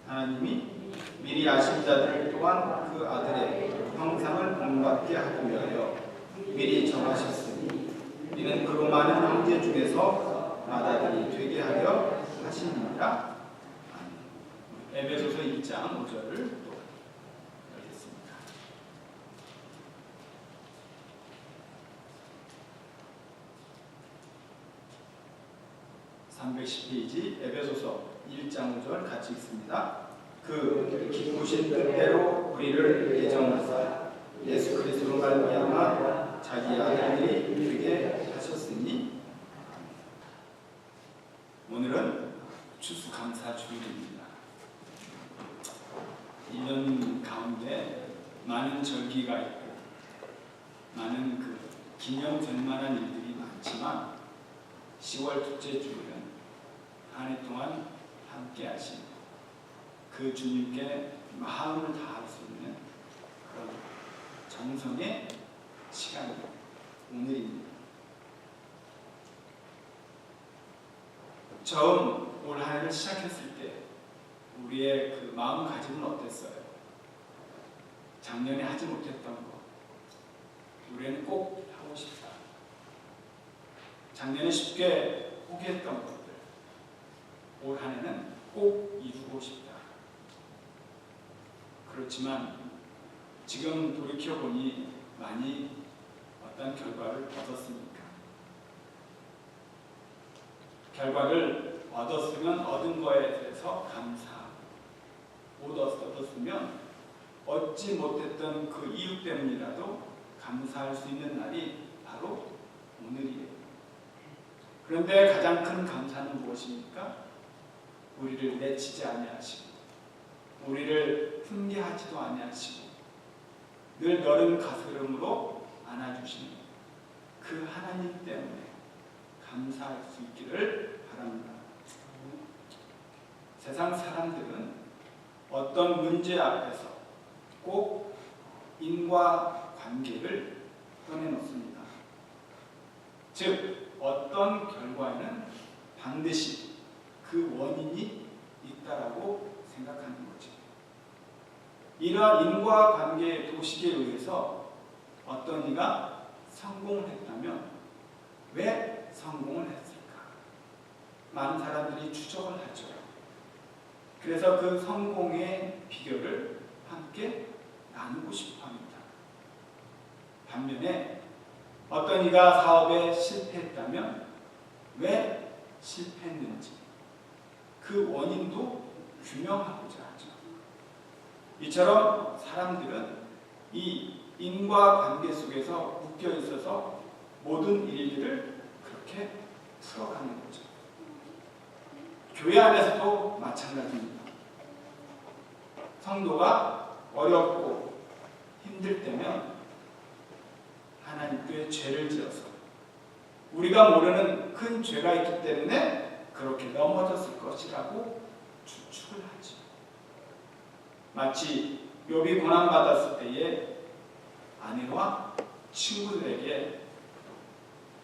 하나님이 미리 아신 자들 또한 그 아들의 형상을 본받게 하기 위하여 미리 정하셨으니 이는 그로 많은 형제 중에서 맏아들이 되게 하려 하시니라. 에베소서 2장 5절을 또 읽겠습니다. 310페이지 에베소서 1장 5절 같이 읽습니다. 그 기쁘신 뜻대로 우리를 예정하사 예수 그리스도로 말미암아 자기 아들들이 되게 하셨으니. 오늘은 추수감사주일입니다. 1년 가운데 많은 절기가 있고 많은 기념될 만한 일들이 많지만 10월 둘째 주일은 한 해 동안 함께 하신 그 주님께 마음을 다할 수 있는 그런 정성의 시간이 오늘입니다. 처음 올 한 해를 시작했을 때 우리의 그 마음가짐은 어땠어요? 작년에 하지 못했던 것 우리는 꼭 하고 싶다. 작년에 쉽게 포기했던 것들 올 한 해는 꼭 이루고 싶다. 그렇지만 지금 돌이켜보니 많이 어떤 결과를 얻었습니까? 결과를 얻었으면 얻은 거에 대해서 감사하고 못 얻었으면 얻지 못했던 그 이유 때문이라도 감사할 수 있는 날이 바로 오늘이에요. 그런데 가장 큰 감사는 무엇입니까? 우리를 내치지 아니하시고 우리를 훈계하지도 아니하시고 늘 너른 가스름으로 안아주시는 그 하나님 때문에 감사할 수 있기를 바랍니다. 세상 사람들은 어떤 문제 앞에서 꼭 인과관계를 꺼내놓습니다. 즉 어떤 결과에는 반드시 그 원인이 있다라고 생각하는 거죠. 이러한 인과관계의 도식에 의해서 어떤 이가 성공을 했다면 왜 성공을 했을까? 많은 사람들이 추적을 하죠. 그래서 그 성공의 비결을 함께 나누고 싶어 합니다. 반면에 어떤 이가 사업에 실패했다면 왜 실패했는지 그 원인도 규명하고자 하죠. 이처럼 사람들은 이 인과관계 속에서 묶여 있어서 모든 일들을 그렇게 풀어가는 거죠. 교회 안에서도 마찬가지입니다. 성도가 어렵고 힘들 때면 하나님께 죄를 지어서 우리가 모르는 큰 죄가 있기 때문에 그렇게 넘어졌을 것이라고 추측을 하죠. 마치 욥이 고난받았을 때에 아내와 친구들에게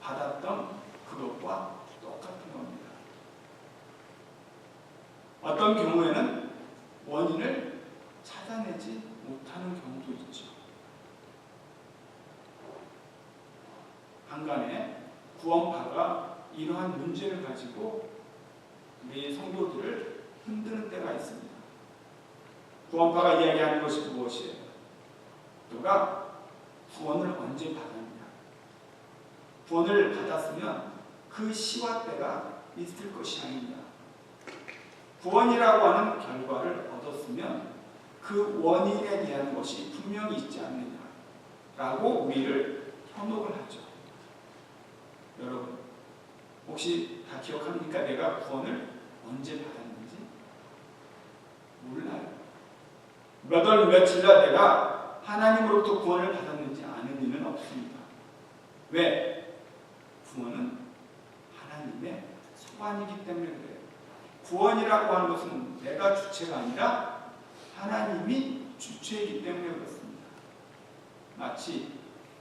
받았던 그것과 똑같은 겁니다. 어떤 경우에는 원인을 찾아내지 못하는 경우도 있죠. 한간에 구원파가 이러한 문제를 가지고 우리 성도들을 흔드는 때가 있습니다. 구원파가 이야기하는 것이 무엇이에요? 너가 구원을 언제 받았냐? 구원을 받았으면 그 시와 때가 있을 것이 아니냐? 구원이라고 하는 결과를 얻었으면 그 원인에 대한 것이 분명히 있지 않느냐라고 우리를 현혹을 하죠. 여러분 혹시 다 기억합니까? 내가 구원을 언제 받았는지? 몰라요. 몇 월 며칠날 내가 하나님으로부터 구원을 받았는지 아는 일은 없습니다. 왜? 구원은 하나님의 소관이기 때문에 그래요. 구원이라고 하는 것은 내가 주체가 아니라 하나님이 주체이기 때문에 그렇습니다. 마치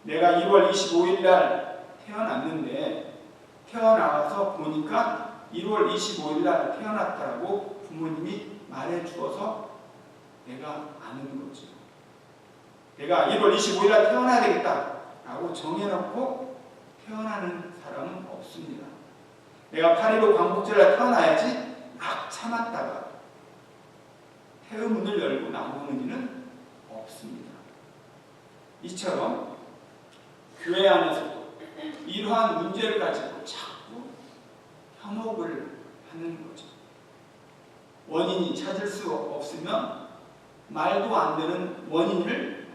내가 2월 25일 날 태어났는데 태어나서 보니까 1월 25일 날 태어났다고 부모님이 말해 주어서 내가 아는 거죠. 내가 1월 25일에 태어나야 되겠다라고 정해놓고 태어나는 사람은 없습니다. 내가 8.15 광복절에 태어나야지 막 참았다가 태의문을 열고 나오는 이는 없습니다. 이처럼 교회 안에서도 이러한 문제를 가지고 자꾸 현혹을 하는 거죠. 원인이 찾을 수 없으면 말도 안 되는 원인을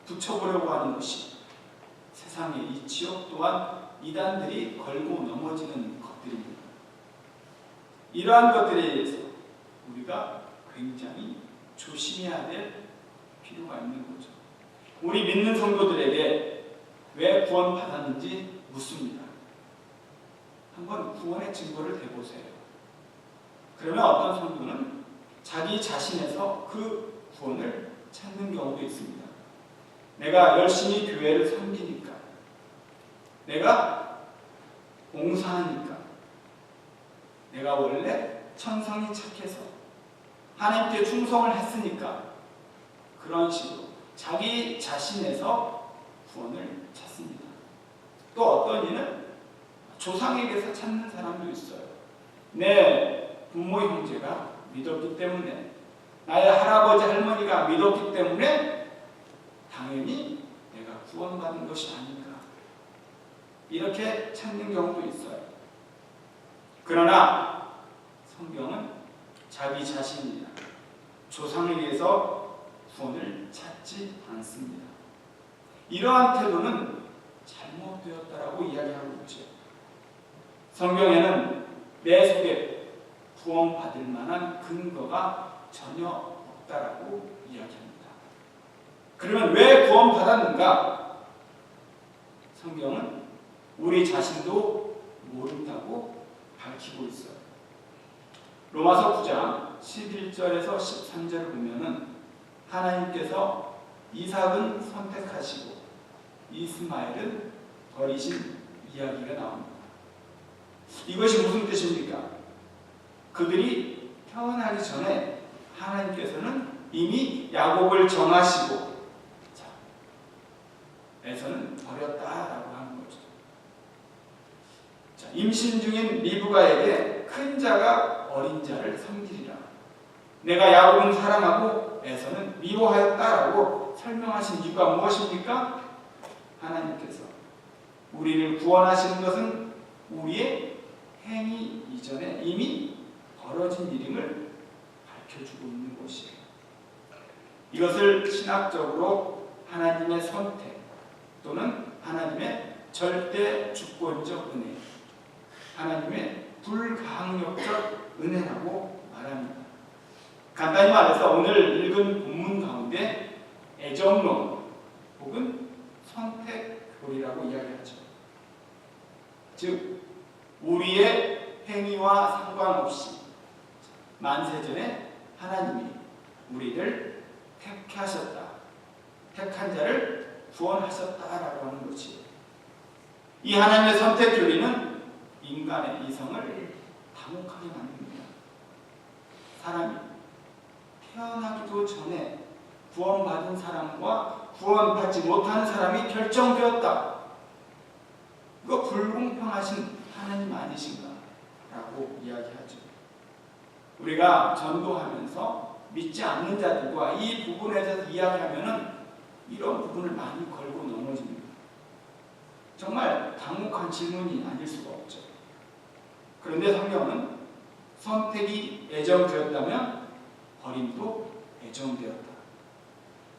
붙여보려고 하는 것이 세상의 이 지옥 또한 이단들이 걸고 넘어지는 것들입니다. 이러한 것들에 대해서 우리가 굉장히 조심해야 될 필요가 있는 거죠. 우리 믿는 성도들에게 왜 구원받았는지 묻습니다. 한번 구원의 증거를 대보세요. 그러면 어떤 성도는 자기 자신에서 그 구원을 찾는 경우도 있습니다. 내가 열심히 교회를 섬기니까, 내가 봉사하니까, 내가 원래 천성이 착해서 하나님께 충성을 했으니까, 그런 식으로 자기 자신에서 구원을 찾습니다. 또 어떤 이는 조상에게서 찾는 사람도 있어요. 내 부모 형제가 믿었기 때문에, 나의 할아버지 할머니가 믿었기 때문에 당연히 내가 구원받은 것이 아닌가, 이렇게 찾는 경우도 있어요. 그러나 성경은 자기 자신이나 조상에 의해서 구원을 찾지 않습니다. 이러한 태도는 잘못되었다라고 이야기하고 있죠. 성경에는 내 속에 구원받을 만한 근거가 전혀 없다라고 이야기합니다. 그러면 왜 구원받았는가? 성경은 우리 자신도 모른다고 밝히고 있어요. 로마서 9장 11절에서 13절을 보면은 하나님께서 이삭은 선택하시고 이스마엘은 버리신 이야기가 나옵니다. 이것이 무슨 뜻입니까? 그들이 태어나기 전에 하나님께서는 이미 야곱을 정하시고 에서는 버렸다라고 하는 거죠. 자, 임신 중인 리브가에게 큰 자가 어린 자를 섬기리라. 내가 야곱은 사랑하고 에서는 미워하였다라고 설명하신 이유가 무엇입니까? 하나님께서 우리를 구원하시는 것은 우리의 행위 이전에 이미 벌어진 일임을 밝혀주고 있는 것이에요. 이것을 신학적으로 하나님의 선택 또는 하나님의 절대 주권적 은혜, 하나님의 불가항력적 은혜라고 말합니다. 간단히 말해서 오늘 읽은 본문 가운데 애정론 혹은 선택교리라고 이야기하죠. 즉 우리의 행위와 상관없이 만세전에 하나님이 우리를 택하셨다, 택한 자를 구원하셨다라고 하는 것이, 이 하나님의 선택교리는 인간의 이성을 당혹하게 만듭니다. 사람이 태어나기도 전에 구원받은 사람과 구원받지 못하는 사람이 결정되었다. 이거 불공평하신 하나님 아니신가? 라고 이야기하죠. 우리가 전도하면서 믿지 않는 자들과 이 부분에 대해서 이야기하면은 이런 부분을 많이 걸고 넘어집니다. 정말 당혹한 질문이 아닐 수가 없죠. 그런데 성경은 선택이 예정되었다면 버림도 예정되었다.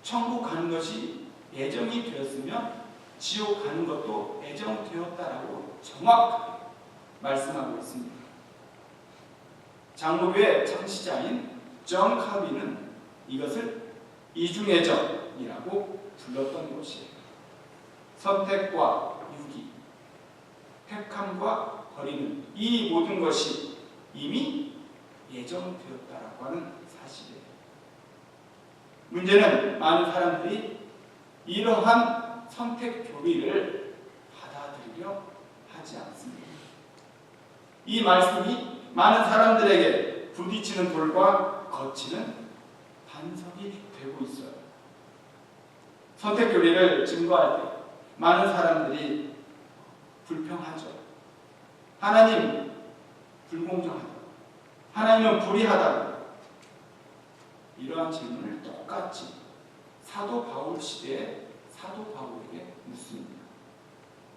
천국 가는 것이 예정이 되었으면 지옥 가는 것도 예정되었다라고 정확하게 말씀하고 있습니다. 장로교의 창시자인 존 칼빈은 이것을 이중예정이라고 불렀던 것이에요. 선택과 유기, 택함과 버리는 이 모든 것이 이미 예정되었다라고 하는 사실이에요. 문제는 많은 사람들이 이러한 선택 교리를 받아들이려 하지 않습니다. 이 말씀이 많은 사람들에게 부딪히는 돌과 거치는 반석이 되고 있어요. 선택 교리를 증거할 때 많은 사람들이 불평하죠. 하나님 불공정하다. 하나님은 불의하다. 이러한 질문을 똑같이 사도 바울 시대에 사도 바울에게 묻습니다.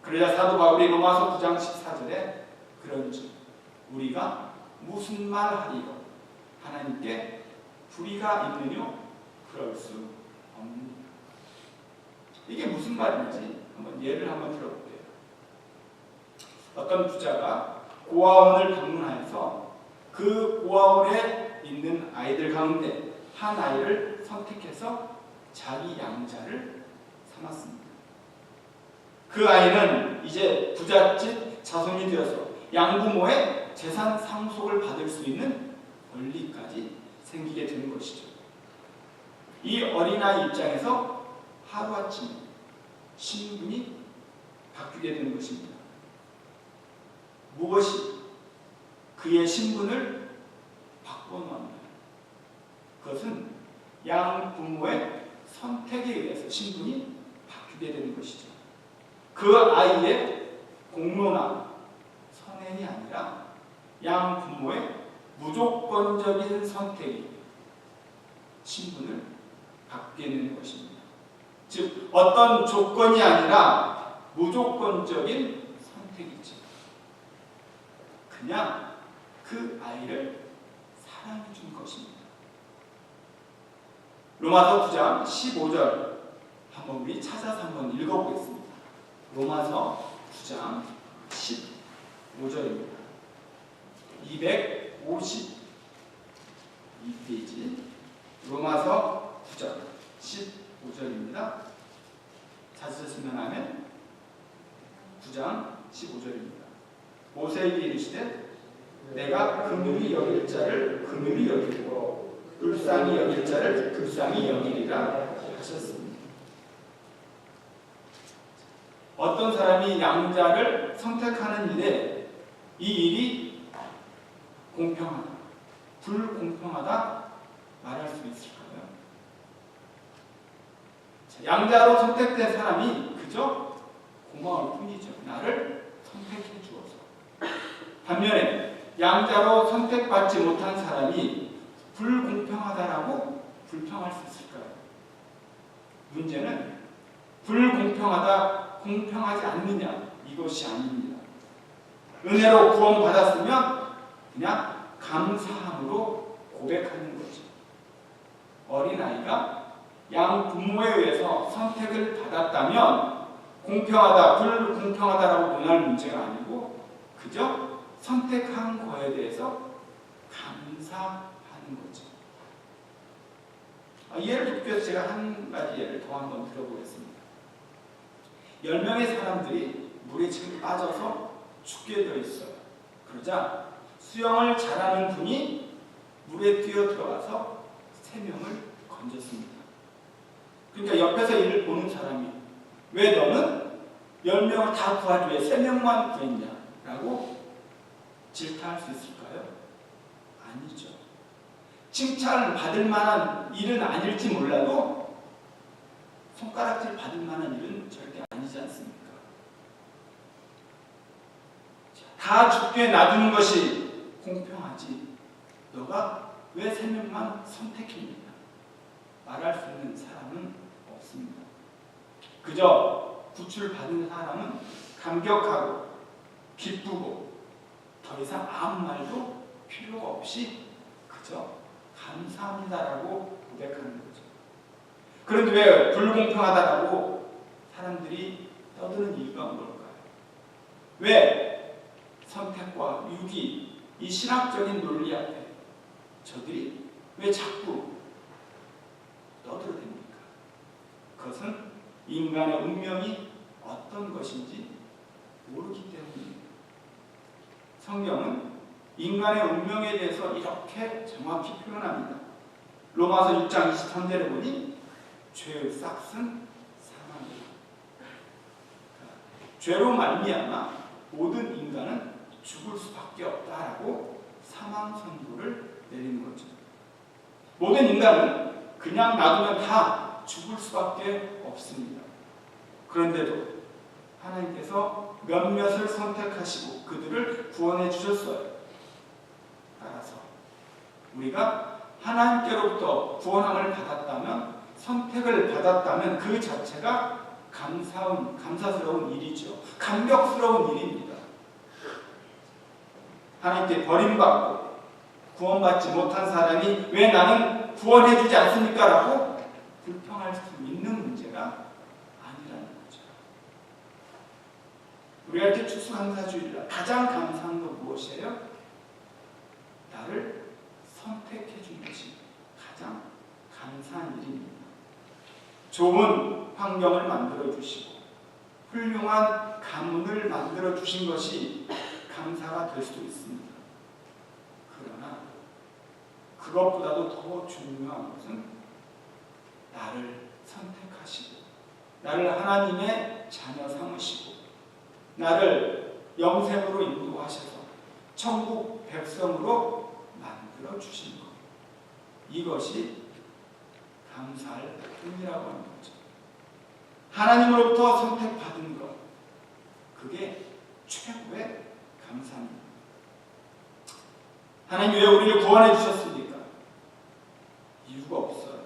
그러자 사도 바울이 로마서 9장 14절에 그런즉 우리가 무슨 말 하리요? 하나님께 불의가 있느뇨? 그럴 수 없느니라. 이게 무슨 말인지 한번 예를 한번 들어볼게요. 어떤 부자가 고아원을 방문하여서 그 고아원에 있는 아이들 가운데 한 아이를 선택해서 자기 양자를 삼았습니다. 그 아이는 이제 부잣집 자손이 되어서 양부모의 재산 상속을 받을 수 있는 권리까지 생기게 되는 것이죠. 이 어린아이 입장에서 하루아침에 신분이 바뀌게 되는 것입니다. 무엇이 그의 신분을 바꿔놓았나요? 그것은 양부모의 선택에 의해서 신분이 바뀌게 되는 것이죠. 그 아이의 공로나 선행이 아니라 양부모의 무조건적인 선택이 신분을 바뀌게 되는 것입니다. 즉 어떤 조건이 아니라 무조건적인 선택이죠. 그냥 그 아이를 사랑해 준 것입니다. 로마서 9장 15절 한번 우리 찾아서 한번 읽어보겠습니다. 로마서 9장 15절입니다. 252페이지 로마서 9장 15절입니다. 찾으셨으면 하면 9장 15절입니다. 모세에게 이르시되 내가 긍휼히 여길 자를 긍휼히 여기고 불쌍히 여길 자를 불쌍히 여기리라 하셨습니다. 어떤 사람이 양자를 선택하는 일에 이 일이 공평하다, 불공평하다 말할 수 있을까요? 양자로 선택된 사람이 그저 고마울 뿐이죠. 나를 선택해 주어서. 반면에 양자로 선택받지 못한 사람이 불공평하다라고 불평할 수 있을까요? 문제는 불공평하다, 공평하지 않느냐 이것이 아닙니다. 은혜로 구원받았으면 그냥 감사함으로 고백하는 거죠. 어린아이가 양부모에 의해서 선택을 받았다면 공평하다, 불공평하다라고 논할 문제가 아니고 그저 선택한 거에 대해서 감사하는 거죠. 이해를 돕기 위해서 제가 한 가지 예를 더 한번 들어보겠습니다. 10명의 사람들이 물에 지금 빠져서 죽게 되어 있어요. 그러자 수영을 잘하는 분이 물에 뛰어 들어가서 3명을 건졌습니다. 그러니까 옆에서 이를 보는 사람이 왜 너는 10명을 다 구하기 위해 3명만 구했냐라고 질타할 수 있을까요? 아니죠. 칭찬을 받을 만한 일은 아닐지 몰라도 손가락질 받을 만한 일은 절대 아니지 않습니까? 다 죽게 놔두는 것이 공평하지 너가 왜 3명만 선택했느냐 말할 수 있는 사람은 없습니다. 그저 구출받은 사람은 감격하고 기쁘고 더 이상 아무 말도 필요가 없이 그저 감사합니다라고 고백하는 거죠. 그런데 왜 불공평하다라고 사람들이 떠드는 이유가 뭘까요? 왜 선택과 유기, 이 신학적인 논리 앞에 저들이 왜 자꾸 떠들어댑니까? 그것은 인간의 운명이 어떤 것인지 모르기 때문입니다. 성경은 인간의 운명에 대해서 이렇게 정확히 표현합니다. 로마서 6장 23절에 보니 죄의 싹은 사망이다. 죄로 말미암아 모든 인간은 죽을 수밖에 없다라고 사망 선고를 내리는 거죠. 모든 인간은 그냥 놔두면 다 죽을 수밖에 없습니다. 그런데도 하나님께서 몇몇을 선택하시고 그들을 구원해 주셨어요. 따라서 우리가 하나님께로부터 구원함을 받았다면, 선택을 받았다면 그 자체가 감사스러운 일이죠. 감격스러운 일입니다. 하나님께 버림받고 구원받지 못한 사람이 왜 나는 구원해주지 않습니까? 라고 불평할 수 있는 문제가 아니라는 거죠. 우리가 이렇게 추수감사주일날 가장 감사한 건 무엇이에요? 나를 선택해 준 것이 가장 감사한 일입니다. 좋은 환경을 만들어 주시고 훌륭한 가문을 만들어 주신 것이 감사가 될 수도 있습니다. 그러나 그것보다도 더 중요한 것은 나를 선택하시고 나를 하나님의 자녀 삼으시고 나를 영생으로 인도하셔서 천국 백성으로 만들어 주신 것, 이것이 감사할 뿐이라고 하는 거죠. 하나님으로부터 선택받은 것, 그게 최고의 감사입니다. 하나님 왜 우리를 구원해 주셨습니까? 이유가 없어요.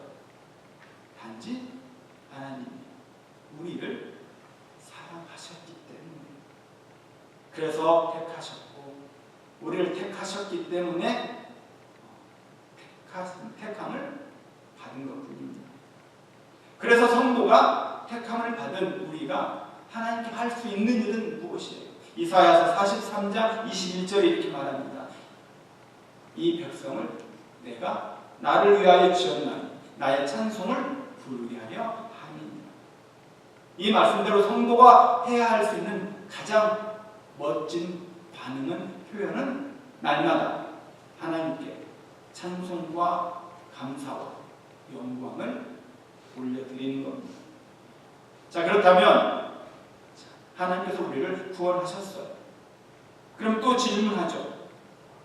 단지 하나님이 우리를 사랑하셨기 때문에, 그래서 택하셨고 우리를 택하셨기 때문에 택함을 받은 것뿐입니다. 그래서 성도가 택함을 받은 우리가 하나님께 할 수 있는 일은 무엇이에요? 이사야서 43장 21절에 이렇게 말합니다. 이 백성을 내가 나를 위하여 지었나니 나의 찬송을 부르게 하려 함이니라. 이 말씀대로 성도가 해야 할 수 있는 가장 멋진 반응은, 표현은 날마다 하나님께 찬송과 감사와 영광을 올려드리는 겁니다. 자, 그렇다면 하나님께서 우리를 구원하셨어요. 그럼 또 질문하죠.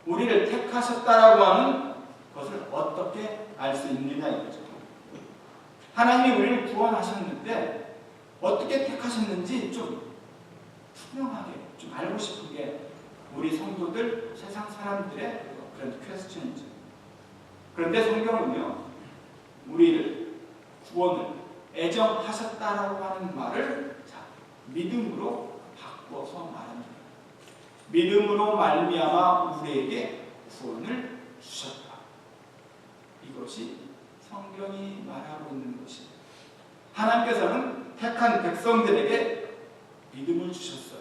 우리를 택하셨다라고 하는 것을 어떻게 알 수 있느냐 이거죠. 하나님이 우리를 구원하셨는데 어떻게 택하셨는지 좀 투명하게 좀 알고 싶은 게 우리 성도들, 세상 사람들의 그런 퀘스천이죠. 그런데 성경은요, 우리를 구원을 애정하셨다라고 하는 말을 믿음으로 바꿔서 말합니다. 믿음으로 말미암아 우리에게 구원을 주셨다. 이것이 성경이 말하고 있는 것입니다. 하나님께서는 택한 백성들에게 믿음을 주셨어요.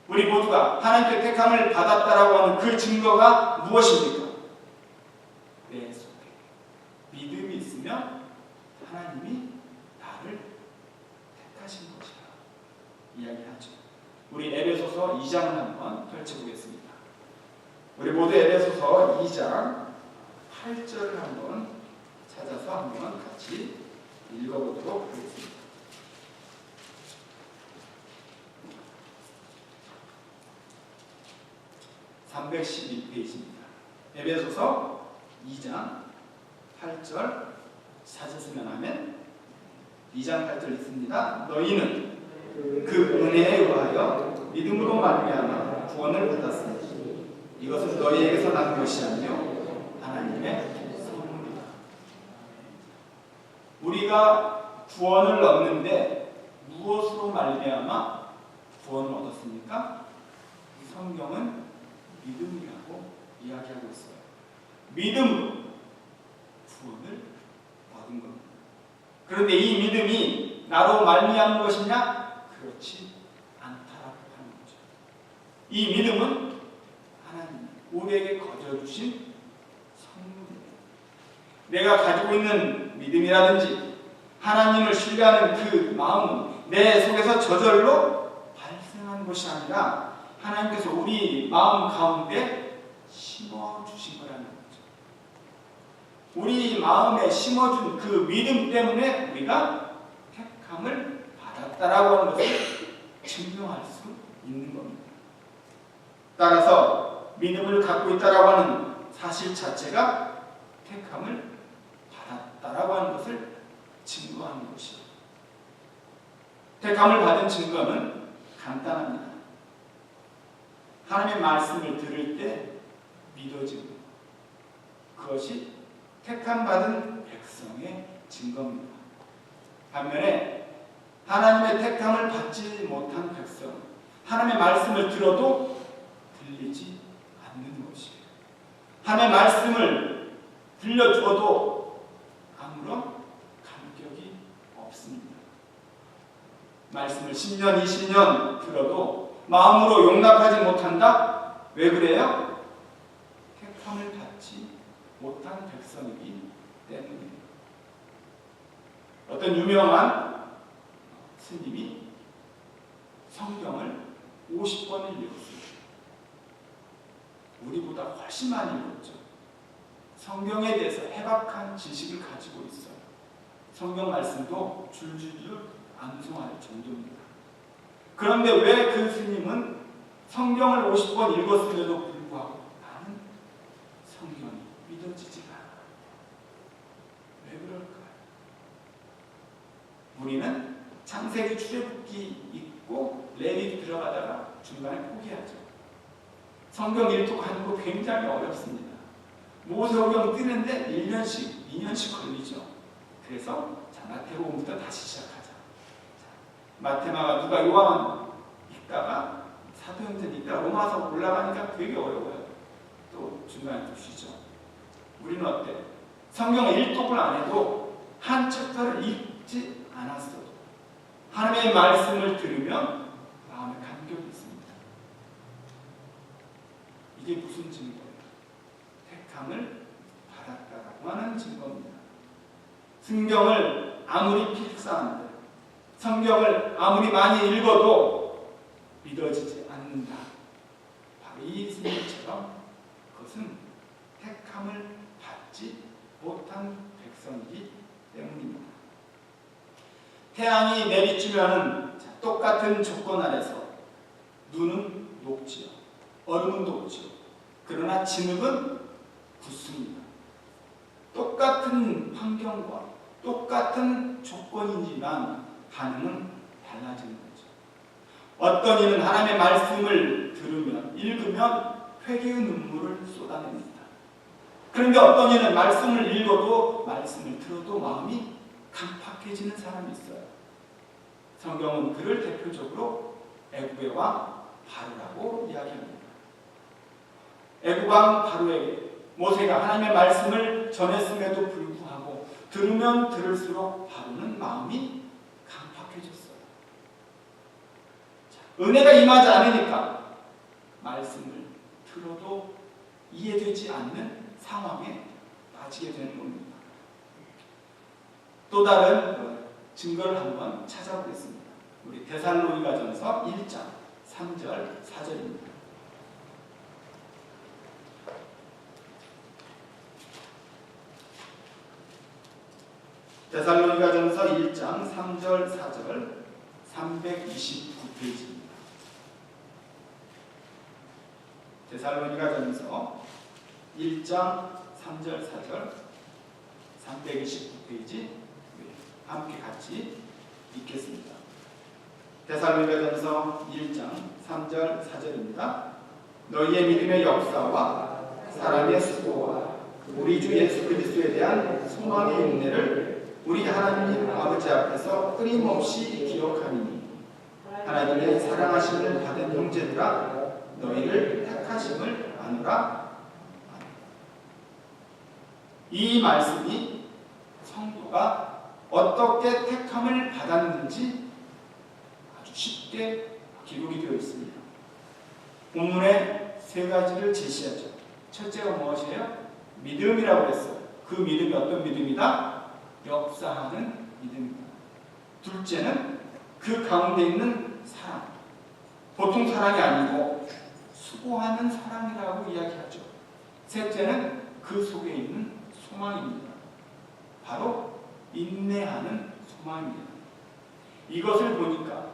우리 모두가 하나님께 택함을 받았다라고 하는 그 증거가 무엇입니까? 내 속에 믿음이 있으면 하나님이 나를 택하신 것이다 이야기하죠. 우리 에베소서 2장을 한번 펼쳐보겠습니다. 우리 모두 에베소서 2장 8절을 한번 찾아서 한번 같이 읽어보도록 하겠습니다. (312페이지입니다) 에베소서 2장 8절 찾으시면 하면 2장 8절 있습니다. 너희는 그 은혜에 의하여 믿음으로 말미암아 구원을 받았으니 이것은 너희에게서 난 것이 아니요 하나님의 선물이다. 우리가 구원을 얻는데 무엇으로 말미암아 구원을 얻었습니까? 성경은 믿음이라고 이야기하고 있어요. 믿음으로 구원을 얻은 겁니다. 그런데 이 믿음이 나로 말미암은 것이냐? 그렇지 않다라고 하는 거죠. 이 믿음은 하나님 우리에게 거저주신 선물입니다. 내가 가지고 있는 믿음이라든지 하나님을 신뢰하는 그 마음은 내 속에서 저절로 발생한 것이 아니라 하나님께서 우리 마음 가운데 심어주신 거라는 거죠. 우리 마음에 심어준 그 믿음 때문에 우리가 택함을 받았다라고 하는 것을 증명할 수 있는 겁니다. 따라서 믿음을 갖고 있다라고 하는 사실 자체가 택함을 받았다라고 하는 것을 증거하는 것이에요. 택함을 받은 증거는 간단합니다. 하나님의 말씀을 들을 때 믿어지는 것. 그것이 택함 받은 백성의 증거입니다. 반면에 하나님의 택함을 받지 못한 백성은 하나님의 말씀을 들어도 들리지 않는 것이에요. 하나님의 말씀을 들려주어도 아무런 감격이 없습니다. 말씀을 10년, 20년 들어도 마음으로 용납하지 못한다? 왜 그래요? 택함을 받지 못한 백성이기 때문입니다. 어떤 유명한 스님이 성경을 50번을 읽었습니다. 우리보다 훨씬 많이 읽었죠. 성경에 대해서 해박한 지식을 가지고 있어요. 성경 말씀도 줄줄줄 암송할 정도입니다. 그런데 왜 그 스님은 성경을 50번 읽었음에도 불구하고 나는 성경이 믿어지지가 않아. 왜 그럴까요? 우리는 창세기 출애굽기 읽고 레위기 들어가다가 중간에 포기하죠. 성경 일독하는 거 굉장히 어렵습니다. 모세오경 뜨는데 1년씩, 2년씩 걸리죠. 그래서 마태복음부터 다시 시작하자. 마테마가 누가 요한 읽다가 사도행전 읽다가 로마서 올라가니까 되게 어려워요. 또 중간에 또 쉬죠. 우리는 어때? 성경을 일독을 안 해도 한 챕터를 읽지 않았어도 하나님의 말씀을 들으면 마음에 감격이 있습니다. 이게 무슨 증거예요? 택함을 받았다라고 하는 증거입니다. 성경을 아무리 필사한들, 성경을 아무리 많이 읽어도 믿어지지 않는다. 바로 이 스님처럼 그것은 택함을 받지 못한 백성이기 때문입니다. 태양이 내리쬐면은 똑같은 조건 아래서 눈은 녹지요. 얼음은 녹지요. 그러나 진흙은 굳습니다. 똑같은 환경과 똑같은 조건이지만 반응은 달라지는 거죠. 어떤 이는 하나님의 말씀을 들으면, 읽으면 회개의 눈물을 쏟아냅니다. 그런데 어떤 이는 말씀을 읽어도, 말씀을 들어도 마음이 강팍해지는 사람이 있어요. 성경은 그를 대표적으로 애굽의 왕 바로라고 이야기합니다. 애굽 왕 바로에게 모세가 하나님의 말씀을 전했음에도 불구하고 들으면 들을수록 바로는 마음이 강팍해졌어요. 은혜가 임하지 않으니까 말씀을 들어도 이해되지 않는 상황에 빠지게 되는 겁니다. 또 다른 증거를 한번 찾아보겠습니다. 우리 데살로니가전서 1장 3절 4절입니다. 데살로니가전서 1장 3절 4절 329페이지입니다. 데살로니가전서 1장 3절 4절 329페이지 함께 같이 읽겠습니다. 데살로니가전서 1장 3절 4절입니다. 너희의 믿음의 역사와 사람의 수고와 우리 주 예수 그리스도에 대한 소망의 용례를 우리 하나님 아버지 앞에서 끊임없이 기억하니 하나님의 사랑하심을 받은 형제들아 너희를 택하심을 아노라. 이 말씀이 성도가 어떻게 택함을 받았는지 아주 쉽게 기록이 되어 있습니다. 본문에 세 가지를 제시하죠. 첫째가 무엇이에요? 믿음이라고 했어요. 그 믿음이 어떤 믿음이다? 역사하는 믿음입니다. 둘째는 그 가운데 있는 사랑. 보통 사랑이 아니고 수고하는 사랑이라고 이야기하죠. 셋째는 그 속에 있는 소망입니다. 바로 인내하는 소망입니다. 이것을 보니까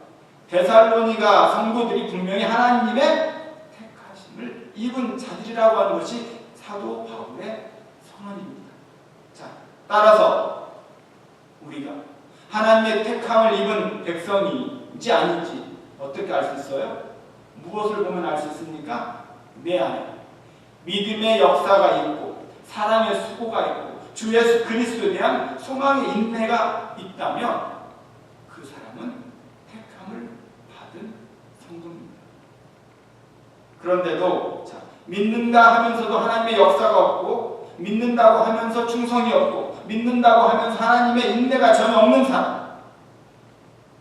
데살로니가 성도들이 분명히 하나님의 택하심을 입은 자들이라고 하는 것이 사도 바울의 선언입니다. 따라서 우리가 하나님의 택함을 입은 백성인지 아닌지 어떻게 알 수 있어요? 무엇을 보면 알 수 있습니까? 내 안에 믿음의 역사가 있고 사랑의 수고가 있고 주 예수 그리스도에 대한 소망의 인내가 있다면 그 사람은 택함을 받은 성도입니다. 그런데도 믿는다 하면서도 하나님의 역사가 없고 믿는다고 하면서 충성이 없고 믿는다고 하면서 하나님의 인내가 전혀 없는 사람,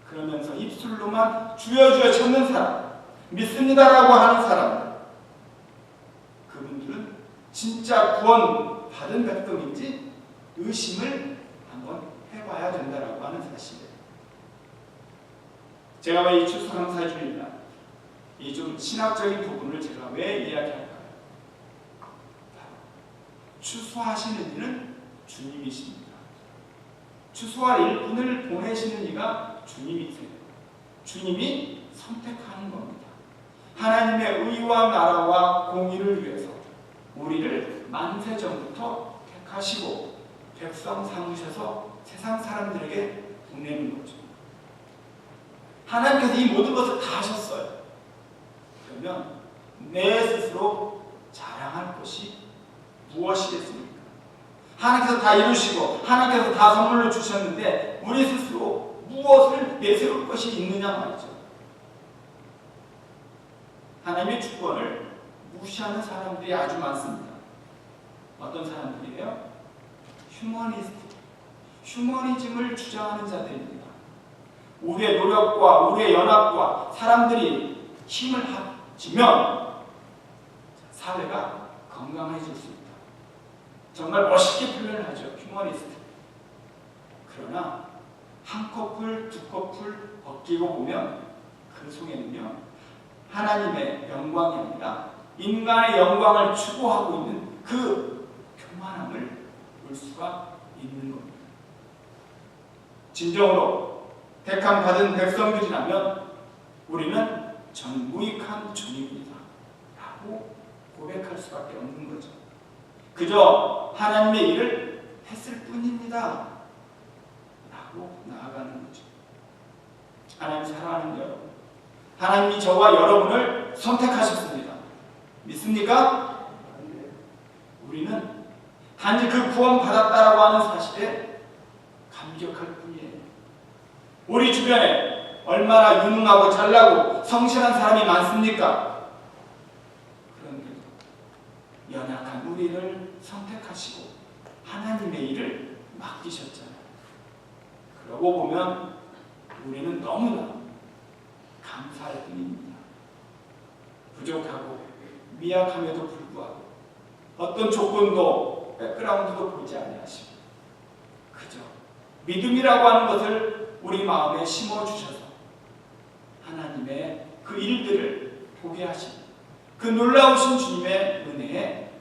그러면서 입술로만 주여 주여 찾는 사람, 믿습니다라고 하는 사람들, 그분들은 진짜 구원 받은 백성인지 의심을 한번 해봐야 된다라고 하는 사실이에요. 제가 왜 이 추수감사주일날 이 좀 신학적인 부분을 제가 왜 이야기할까요? 추수하시는 이는 주님이십니다. 추수할 일꾼을 보내시는 이가 주님이세요. 주님이 선택하는 겁니다. 하나님의 의와 나라와 공의를 위해서 우리를 만세 전부터 택하시고 백성 삼으셔서 세상 사람들에게 보내는 거죠. 하나님께서 이 모든 것을 다 하셨어요. 그러면 내 스스로 자랑할 것이 무엇이겠습니까? 하나님께서 다 이루시고 하나님께서 다 선물로 주셨는데 우리 스스로 무엇을 내세울 것이 있느냐 말이죠. 하나님의 주권을 무시하는 사람들이 아주 많습니다. 어떤 사람들이에요? 휴머니즘을 주장하는 자들입니다. 우리의 노력과 우리의 연합과 사람들이 힘을 합치면 사회가 건강해질 수 있다. 정말 멋있게 표현을 하죠. 휴머니스트. 그러나 한 커플, 두 커플 벗기고 보면 그 속에는요, 하나님의 영광이 아니라 인간의 영광을 추구하고 있는 그 교만함을 볼 수가 있는 겁니다. 진정으로 택함 받은 백성들이라면 우리는 전무익한 종입니다 라고 고백할 수밖에 없는 거죠. 그저 하나님의 일을 했을 뿐입니다 라고 나아가는 거죠. 하나님 사랑하는 여러분, 하나님이 저와 여러분을 선택하셨습니다. 믿습니까? 우리는 단지 그 구원 받았다라고 하는 사실에 감격할 뿐이에요. 우리 주변에 얼마나 유능하고 잘나고 성실한 사람이 많습니까? 그런데도 연약한 우리를 선택하시고 하나님의 일을 맡기셨잖아요. 그러고 보면 우리는 너무나 감사할 뿐입니다. 부족하고 미약함에도 불구하고 어떤 조건도 백그라운드도 보지 아니하시고 그저 믿음이라고 하는 것을 우리 마음에 심어주셔서 하나님의 그 일들을 보게 하시고 그 놀라우신 주님의 은혜에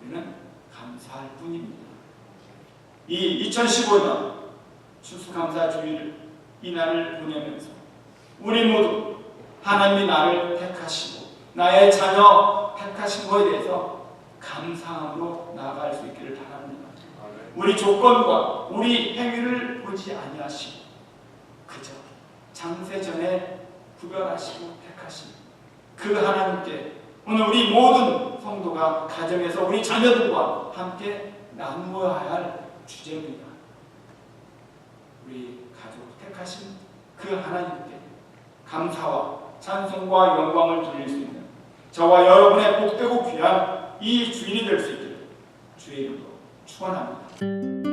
우리는 감사할 뿐입니다. 이 2015년 추수감사주일 이 날을 보내면서 우리 모두 하나님이 나를 택하시고 나의 자녀 택하신 것에 대해서 감사함으로 나아갈 수 있기를 바랍니다. 우리 조건과 우리 행위를 보지 아니하시고 그저 장세전에 구별하시고 택하신 그 하나님께 오늘 우리 모든 성도가 가정에서 우리 자녀들과 함께 나누어야 할 주제입니다. 우리 가족 택하신 그 하나님께 감사와 찬송과 영광을 돌릴 수 있는 저와 여러분의 복되고 귀한 이 주일이 될 수 있기를 주의 이름으로 축원합니다.